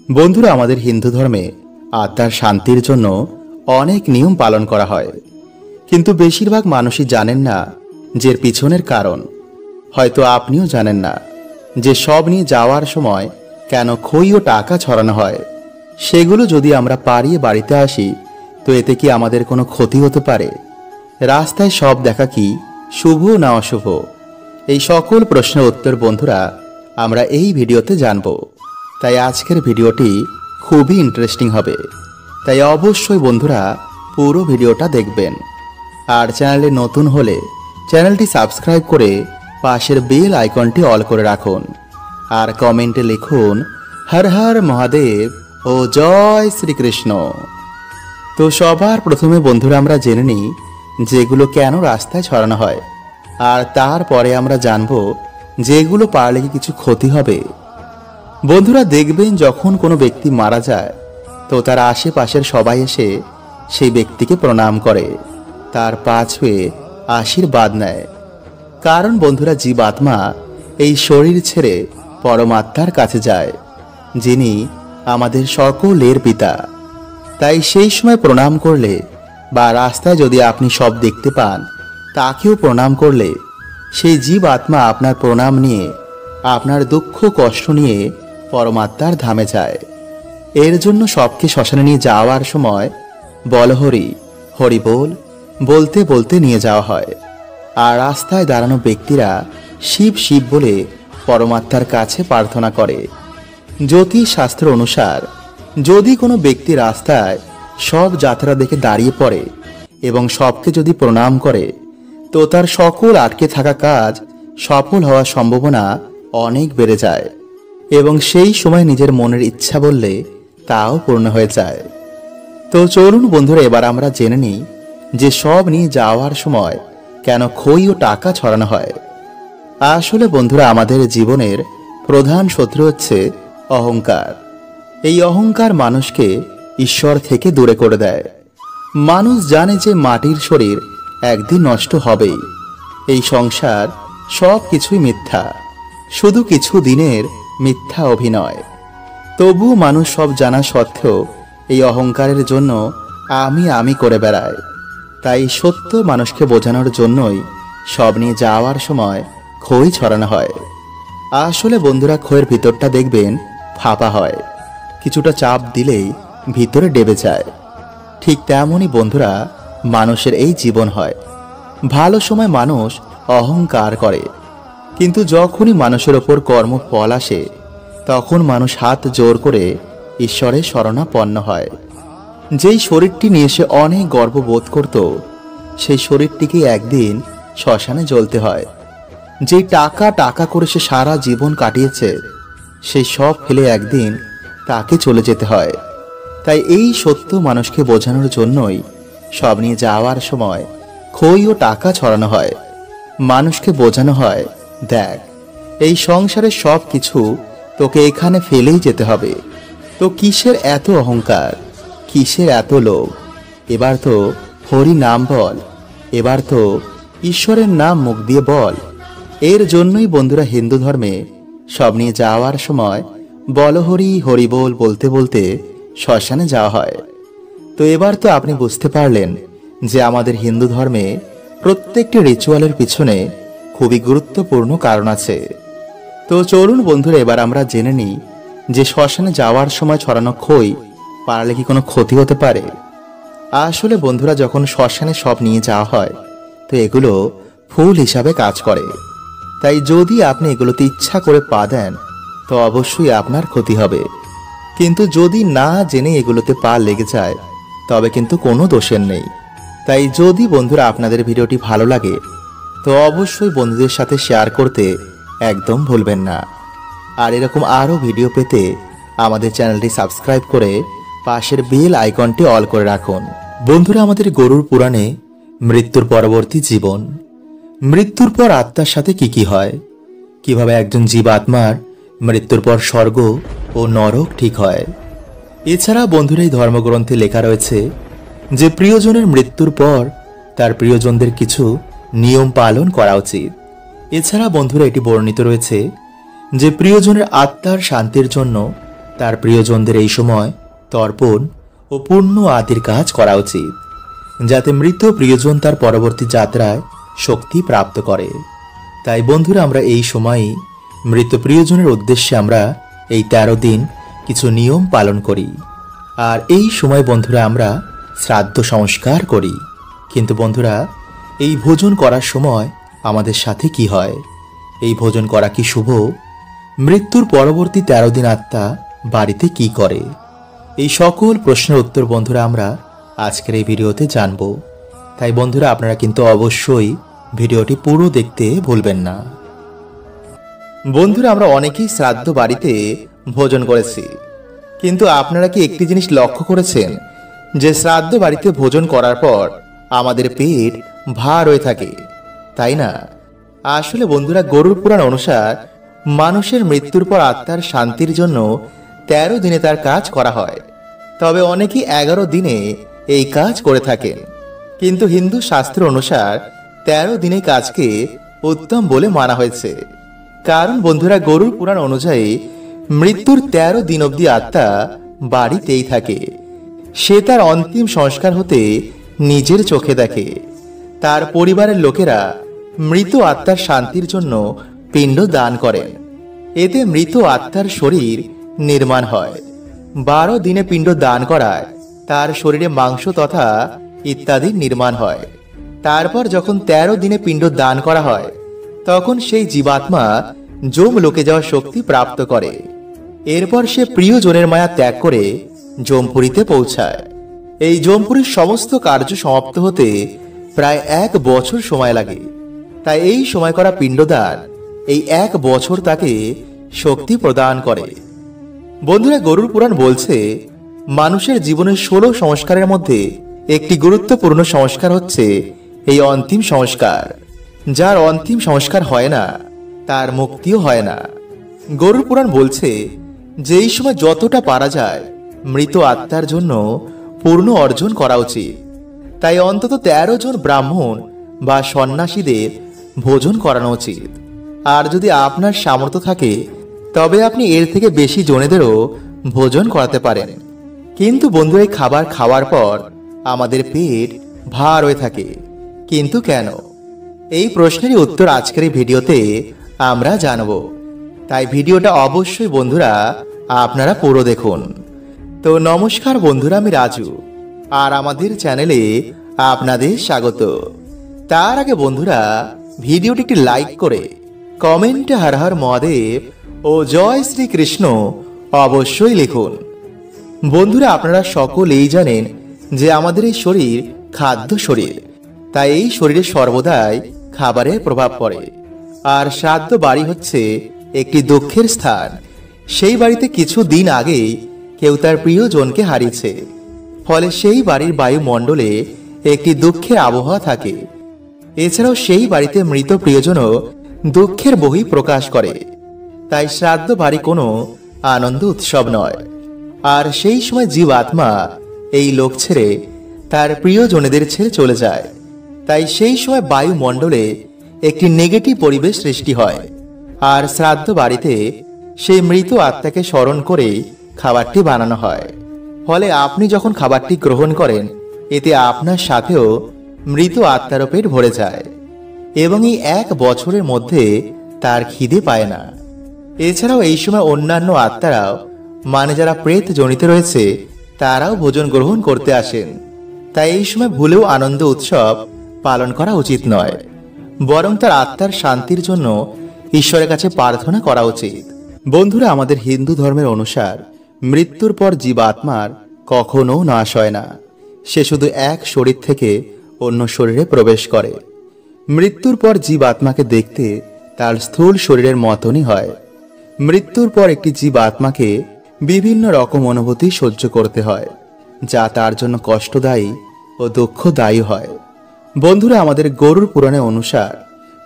বন্ধুরা, আমাদের হিন্দু ধর্মে আত্মার শান্তির জন্য অনেক নিয়ম পালন করা হয়, কিন্তু বেশিরভাগ মানুষই জানেন না যে এর পিছনের কারণ। হয়তো আপনিও জানেন না যে সব নিয়ে যাওয়ার সময় কেন খই ও টাকা ছড়ানো হয়। সেগুলো যদি আমরা পাড়িয়ে বাড়িতে আসি তো এতে কি আমাদের কোনো ক্ষতি হতে পারে? রাস্তায় সব দেখা কি শুভ না অশুভ? এই সকল প্রশ্নের উত্তর বন্ধুরা আমরা এই ভিডিওতে জানব। তাই আজকের ভিডিওটি খুবই ইন্টারেস্টিং হবে, তাই অবশ্যই বন্ধুরা পুরো ভিডিওটা দেখবেন। আর চ্যানেলে নতুন হলে চ্যানেলটি সাবস্ক্রাইব করে পাশের বেল আইকনটি অল করে রাখুন। আর কমেন্টে লিখুন হর হর মহাদেব ও জয় শ্রীকৃষ্ণ। তো সবার প্রথমে বন্ধুরা আমরা জেনে নিই যেগুলো কেন রাস্তায় ছড়ানো হয়, আর তারপরে আমরা জানব যেগুলো পারলে কি কিছু ক্ষতি হবে। বন্ধুরা, দেখবেন যখন কোনো ব্যক্তি মারা যায় তো তার আশেপাশের সবাই এসে সেই ব্যক্তিকে প্রণাম করে, তার পা ছুঁয়ে আশীর্বাদ নেয়। কারণ বন্ধুরা, জীবাত্মা এই শরীর ছেড়ে পরমাত্মার কাছে যায়, যিনি আমাদের সকলের পিতা। তাই সেই সময় প্রণাম করলে বা রাস্তায় যদি আপনি সব দেখতে পান তাকেও প্রণাম করলে সেই জীবাত্মা আপনার প্রণাম নিয়ে আপনার দুঃখ কষ্ট নিয়ে পরমাত্মার ধামে যায়। এর জন্য সবকে শ্মশানে নিয়ে যাওয়ার সময় বল হরি হরি বলতে বলতে নিয়ে যাওয়া হয়। আর রাস্তায় দাঁড়ানো ব্যক্তিরা শিব শিব বলে পরমাত্মার কাছে প্রার্থনা করে। জ্যোতিষ শাস্ত্র অনুসার যদি কোনো ব্যক্তি রাস্তায় সব যাত্রা দেখে দাঁড়িয়ে পড়ে এবং সবকে যদি প্রণাম করে তো তার সকল আটকে থাকা কাজ সফল হওয়ার সম্ভাবনা অনেক বেড়ে যায়, এবং সেই সময় নিজের মনের ইচ্ছা বললে তাও পূর্ণ হয়ে যায়। তো চলুন বন্ধুরা, এবার আমরা জেনে নিই যে সব নিয়ে যাওয়ার সময় কেন খই ও টাকা ছড়ানো হয়। আসলে বন্ধুরা, আমাদের জীবনের প্রধান শত্রু হচ্ছে অহংকার। এই অহংকার মানুষকে ঈশ্বর থেকে দূরে করে দেয়। মানুষ জানে যে মাটির শরীর একদিন নষ্ট হবেই, এই সংসার সব কিছুই মিথ্যা, শুধু কিছু দিনের মিথ্যা অভিনয়। তবুও মানুষ সব জানা সত্ত্বেও এই অহংকারের জন্য আমি করে বেড়ায়। তাই সত্য মানুষকে বোঝানোর জন্যই সব নিয়ে যাওয়ার সময় খই ছড়ানো হয়। আসলে বন্ধুরা, খইয়ের ভিতরটা দেখবেন ফাঁপা হয়, কিছুটা চাপ দিলেই ভিতরে ডেবে যায়। ঠিক তেমনই বন্ধুরা মানুষের এই জীবন হয়। ভালো সময় মানুষ অহংকার করে, কিন্তু যখনই মানুষের ওপর কর্মফল আসে তখন মানুষ হাত জোর করে ঈশ্বরের শরণাপন্ন হয়। যেই শরীরটি নিয়ে সে অনেক গর্ববোধ করত, সেই শরীরটিকে একদিন শ্মশানে জ্বলতে হয়। যেই টাকা করে সে সারা জীবন কাটিয়েছে, সেই সব ফেলে একদিন তাকে চলে যেতে হয়। তাই এই সত্য মানুষকে বোঝানোর জন্যই সব নিয়ে যাওয়ার সময় খই ও টাকা ছড়ানো হয়। মানুষকে বোঝানো হয়, দেখ, এই সংসারে সব কিছু তোকে এখানে ফেলেই যেতে হবে, তো কিসের এত অহংকার, কিসের এত লোভ? এবার তো হরি নাম বল, এবার তো ঈশ্বরের নাম মুখ দিয়ে বল। এর জন্যই বন্ধুরা হিন্দু ধর্মে সব নিয়ে যাওয়ার সময় বল হরি হরি বলতে বলতে শ্মশানে যাওয়া হয়। তো এবার তো আপনি বুঝতে পারলেন যে আমাদের হিন্দু ধর্মে প্রত্যেকটি রিচুয়ালের পিছনে খুবই গুরুত্বপূর্ণ কারণ আছে। তো চলুন বন্ধুরা, এবার আমরা জেনে নিই যে শ্মশানে যাওয়ার সময় ছড়ানো খই পারলে কি কোনো ক্ষতি হতে পারে। আসলে বন্ধুরা, যখন শ্মশানে সব নিয়ে যাওয়া হয় তো এগুলো ফুল হিসাবে কাজ করে। তাই যদি আপনি এগুলোতে ইচ্ছা করে পা দেন তো অবশ্যই আপনার ক্ষতি হবে, কিন্তু যদি না জেনে এগুলোতে পা লেগে যায় তবে কিন্তু কোনো দোষের নেই। তাই যদি বন্ধুরা আপনাদের ভিডিওটি ভালো লাগে তো অবশ্যই বন্ধুদের সাথে শেয়ার করতে একদম ভুলবেন না। আর এরকম আরও ভিডিও পেতে আমাদের চ্যানেলটি সাবস্ক্রাইব করে পাশের বেল আইকনটি অল করে রাখুন। বন্ধুরা, আমাদের গরুর পুরাণে মৃত্যুর পরবর্তী জীবন, মৃত্যুর পর আত্মার সাথে কি হয়, কিভাবে একজন জীবাত্মার মৃত্যুর পর স্বর্গ ও নরক ঠিক হয়। এছাড়া বন্ধুরা, এই ধর্মগ্রন্থে লেখা রয়েছে যে প্রিয়জনের মৃত্যুর পর তার প্রিয়জনদের কিছু নিয়ম পালন করা উচিত। এছাড়া বন্ধুরা, এটি বর্ণিত রয়েছে যে প্রিয়জনের আত্মার শান্তির জন্য তার প্রিয়জনদের এই সময় তর্পণ ও পুণ্য আদির কাজ করা উচিত, যাতে মৃত প্রিয়জন তার পরবর্তী যাত্রায় শক্তি প্রাপ্ত করে। তাই বন্ধুরা, আমরা এই সময়ই মৃত প্রিয়জনের উদ্দেশ্যে আমরা এই 13 দিন কিছু নিয়ম পালন করি। আর এই সময় বন্ধুরা আমরা শ্রাদ্ধ সংস্কার করি। কিন্তু বন্ধুরা, এই ভোজন করার সময় আমাদের সাথে কি হয়? এই ভোজন করা কি শুভ? মৃত্যুর পরবর্তী 13 দিন আত্মা বাড়িতে কি করে? এই সকল প্রশ্নের উত্তর বন্ধুরা আমরা আজকের এই ভিডিওতে জানব। তাই বন্ধুরা, আপনারা কিন্তু অবশ্যই ভিডিওটি পুরো দেখতে ভুলবেন না। বন্ধুরা, আমরা অনেকেই শ্রাদ্ধ বাড়িতে ভোজন করেছি, কিন্তু আপনারা কি একটি জিনিস লক্ষ্য করেছেন যে শ্রাদ্ধ বাড়িতে ভোজন করার পর আমাদের পেট ভার হয়ে থাকে, তাই না? আসলে বন্ধুরা, গরুর পুরাণ অনুসার মানুষের মৃত্যুর পর আত্মার শান্তির জন্য 13 দিনে তার কাজ করা হয়। তবে অনেকেই 11 দিনে এই কাজ করে থাকেন, কিন্তু হিন্দু শাস্ত্র অনুসার 13 দিনে কাজকে উত্তম বলে মানা হয়েছে। কারণ বন্ধুরা, গরুর পুরাণ অনুযায়ী মৃত্যুর 13 দিন অবধি আত্মা বাড়িতেই থাকে। সে তার অন্তিম সংস্কার হতে নিজের চোখে দেখে। তার পরিবারের লোকেরা মৃত আত্মার শান্তির জন্য পিণ্ড দান করেন। এতে মৃত আত্মার শরীর নির্মাণ হয়। 12 দিনে পিণ্ড দান করায় তার শরীরে মাংস তথা ইত্যাদি নির্মাণ হয়। তারপর যখন 13 দিনে পিণ্ড দান করা হয়, তখন সেই জীবাত্মা যম লোকে যাওয়ার শক্তি প্রাপ্ত করে। এরপর সে প্রিয়জনের মায়া ত্যাগ করে যমপুরীতে পৌঁছায়। এই যমপুরীর সমস্ত কার্য সমাপ্ত হতে প্রায় 1 বছর সময় লাগে। তাই এই সময় করা পিণ্ডদান এই 1 বছর তাকে শক্তি প্রদান করে। বন্ধুরা, গরুর পুরাণ বলছে মানুষের জীবনের 16 সংস্কারের মধ্যে একটি গুরুত্বপূর্ণ সংস্কার হচ্ছে এই অন্তিম সংস্কার। যার অন্তিম সংস্কার হয় না, তার মুক্তিও হয় না। গরুর পুরাণ বলছে যে এই সময় যতটা পারা যায় মৃত আত্মার জন্য পূর্ণ অর্জন করা উচিত। তাই অন্তত 13 জন ব্রাহ্মণ বা সন্ন্যাসীদের ভোজন করানো উচিত। আর যদি আপনার সামর্থ্য থাকে তবে আপনি এর থেকে বেশি জনেদেরও ভোজন করাতে পারেন। কিন্তু বন্ধু, এই খাবার খাওয়ার পর আমাদের পেট ভার হয়ে থাকে, কিন্তু কেন? এই প্রশ্নেরই উত্তর আজকের এই ভিডিওতে আমরা জানব। তাই ভিডিওটা অবশ্যই বন্ধুরা আপনারা পুরো দেখুন। তো নমস্কার বন্ধুরা, আমি রাজু, আর আমাদের চ্যানেলে আপনাদের স্বাগত। তার আগে বন্ধুরা, ভিডিওটি একটি লাইক করে কমেন্টে হর হর মহাদেব ও জয় শ্রীকৃষ্ণ অবশ্যই লিখুন। বন্ধুরা, আপনারা সকলেই জানেন যে আমাদের এই শরীর খাদ্য শরীর। তাই এই শরীরে সর্বদাই খাবারের প্রভাব পড়ে। আর শ্রাদ্ধ বাড়ি হচ্ছে একটি দুঃখের স্থান। সেই বাড়িতে কিছু দিন আগে কেউ তার প্রিয়জনকে হারিয়েছে। ফলে সেই বাড়ির বায়ুমণ্ডলে একটি দুঃখের আবহাওয়া থাকে। এছাড়াও সেই বাড়িতে মৃত প্রিয়জনও দুঃখের বহি প্রকাশ করে। তাই শ্রাদ্ধ বাড়ি কোনো আনন্দ উৎসব নয়। আর সেই সময় জীব আত্মা এই লোক ছেড়ে তার প্রিয়জনেদের ছেড়ে চলে যায়। তাই সেই সময় বায়ুমণ্ডলে একটি নেগেটিভ পরিবেশ সৃষ্টি হয়। আর শ্রাদ্ধ বাড়িতে সেই মৃত আত্মাকে স্মরণ করে খাবারটি বানানো হয়। ফলে আপনি যখন খাবারটি গ্রহণ করেন, এতে আপনার সাথেও মৃত আত্মারও পেট ভরে যায় এবং এই 1 বছরের মধ্যে তার খিদে পায় না। এছাড়াও এই সময় অন্যান্য আত্মারাও, মানে যারা প্রেত জনিতে রয়েছে, তারাও ভোজন গ্রহণ করতে আসেন। তাই এই সময় ভুলেও আনন্দ উৎসব পালন করা উচিত নয়, বরং তার আত্মার শান্তির জন্য ঈশ্বরের কাছে প্রার্থনা করা উচিত। বন্ধুরা, আমাদের হিন্দু ধর্মের অনুসার মৃত্যুর পর জীবাত্মার কখনো নাশ হয় না। সে শুধু এক শরীর থেকে অন্য শরীরে প্রবেশ করে। মৃত্যুর পর জীবাত্মাকে দেখতে তার স্থূল শরীরের মতনই হয়। মৃত্যুর পর একটি জীবাত্মাকে বিভিন্ন রকম অনুভূতি সহ্য করতে হয়, যা তার জন্য কষ্টদায়ী ও দুঃখদায়ী হয়। বন্ধুরা, আমাদের গরুর পুরাণে অনুসার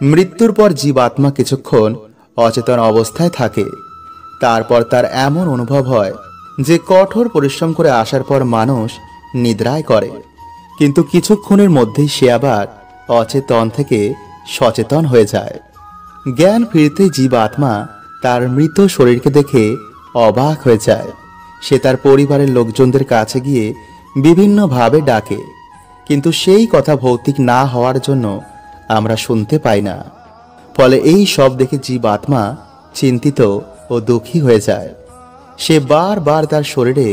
মৃত্যুর পর জীবাত্মা কিছুক্ষণ অচেতন অবস্থায় থাকে। তারপর তার এমন অনুভব হয় যে কঠোর পরিশ্রম করে আসার পর মানুষ নিদ্রায় করে, কিন্তু কিছুক্ষণের মধ্যেই সে আবার অচেতন থেকে সচেতন হয়ে যায়। জ্ঞান ফিরতে জীবাত্মা তার মৃত শরীরকে দেখে অবাক হয়ে যায়। সে তার পরিবারের লোকজনদের কাছে গিয়ে বিভিন্নভাবে ডাকে, কিন্তু সেই কথা ভৌতিক না হওয়ার জন্য আমরা শুনতে পাই না। ফলে এই সব দেখে জীবাত্মা চিন্তিত ও দুঃখী হয়ে যায়। সে বারবার তার শরীরে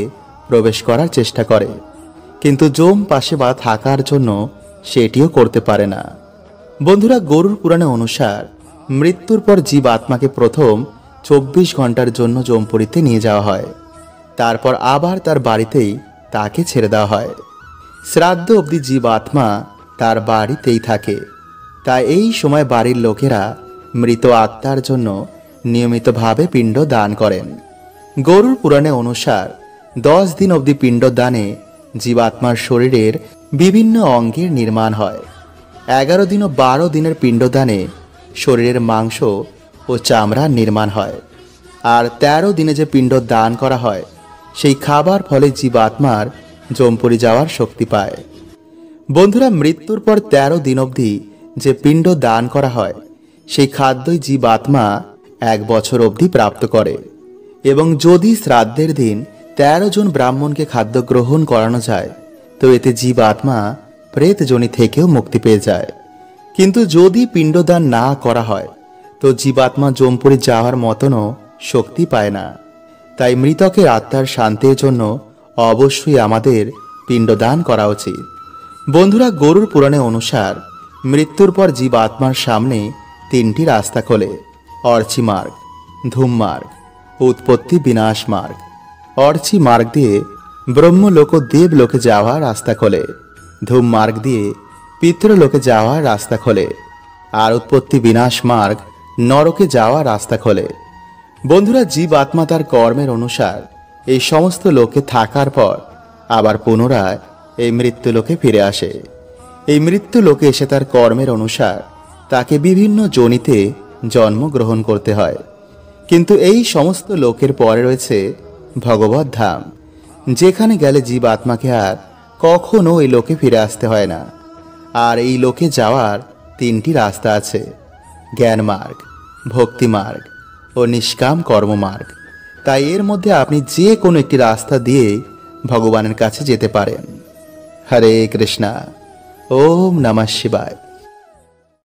প্রবেশ করার চেষ্টা করে, কিন্তু যম পাশে বা থাকার জন্য সেটিও করতে পারে না। বন্ধুরা, গরুর পুরাণে অনুসার মৃত্যুর পর জীবাত্মাকে প্রথম 24 ঘন্টার জন্য যমপুরীতে নিয়ে যাওয়া হয়। তারপর আবার তার বাড়িতেই তাকে ছেড়ে দেওয়া হয়। শ্রাদ্ধ অবধি জীবাত্মা তার বাড়িতেই থাকে। তাই এই সময় বাড়ির লোকেরা মৃত আত্মার জন্য নিয়মিতভাবে পিণ্ড দান করেন। গরুর পুরাণে অনুসার 10 দিন অবধি পিণ্ড দানে জীবাত্মার শরীরের বিভিন্ন অঙ্গের নির্মাণ হয়। 11 দিন ও 12 দিনের পিণ্ডদানে শরীরের মাংস ও চামড়ার নির্মাণ হয়। আর 13 দিনে যে পিণ্ড দান করা হয় সেই খাবার ফলে জীবাত্মার যমপুরী যাওয়ার শক্তি পায়। বন্ধুরা, মৃত্যুর পর 13 দিন অবধি যে পিণ্ড দান করা হয় সেই খাদ্যই জীবাত্মা 1 বছর অবধি প্রাপ্ত করে। এবং যদি শ্রাদ্ধের দিন 13 জন ব্রাহ্মণকে খাদ্য গ্রহণ করানো যায় তো এতে জীবাত্মা প্রেতজনি থেকেও মুক্তি পেয়ে যায়। কিন্তু যদি পিণ্ডদান না করা হয় তো জীবাত্মা যমপুরী যাওয়ার মতনও শক্তি পায় না। তাই মৃতকের আত্মার শান্তির জন্য অবশ্যই আমাদের পিণ্ডদান করা উচিত। বন্ধুরা, গরুর পুরাণে অনুসার মৃত্যুর পর জীবাত্মার সামনে 3টি রাস্তা খোলে: অর্চি মার্গ, ধূম মার্গ, উৎপত্তি বিনাশ মার্গ। অর্চি মার্গ দিয়ে ব্রহ্মলোক ও দেবলোকে যাওয়ার রাস্তা খোলে, ধূম মার্গ দিয়ে পিতৃলোকে যাওয়ার রাস্তা খোলে, আর উৎপত্তি বিনাশ মার্গ নরকে যাওয়ার রাস্তা খোলে। বন্ধুরা, জীবাত্মা তার কর্মের অনুসার এই সমস্ত লোকে থাকার পর আবার পুনরায় এই মৃত্যুলোকে ফিরে আসে। এই মৃত্যুলোকে এসে তার কর্মের অনুসার তাকে বিভিন্ন যোনিতে জন্মগ্রহণ করতে হয়। কিন্তু এই সমস্ত লোকের পরে রয়েছে ভগবত ধাম, যেখানে গেলে জীবাত্মাকে আর কখনো এই লোকে ফিরে আসতে হয় না। আর এই লোকে যাওয়ার 3টি রাস্তা আছে: জ্ঞান মার্গ, ভক্তি মার্গ ও নিষ্কাম কর্ম মার্গ। তাই এর মধ্যে আপনি যে কোনো একটি রাস্তা দিয়ে ভগবানের কাছে যেতে পারেন। হরে কৃষ্ণা। ওম নমঃ শিবায়।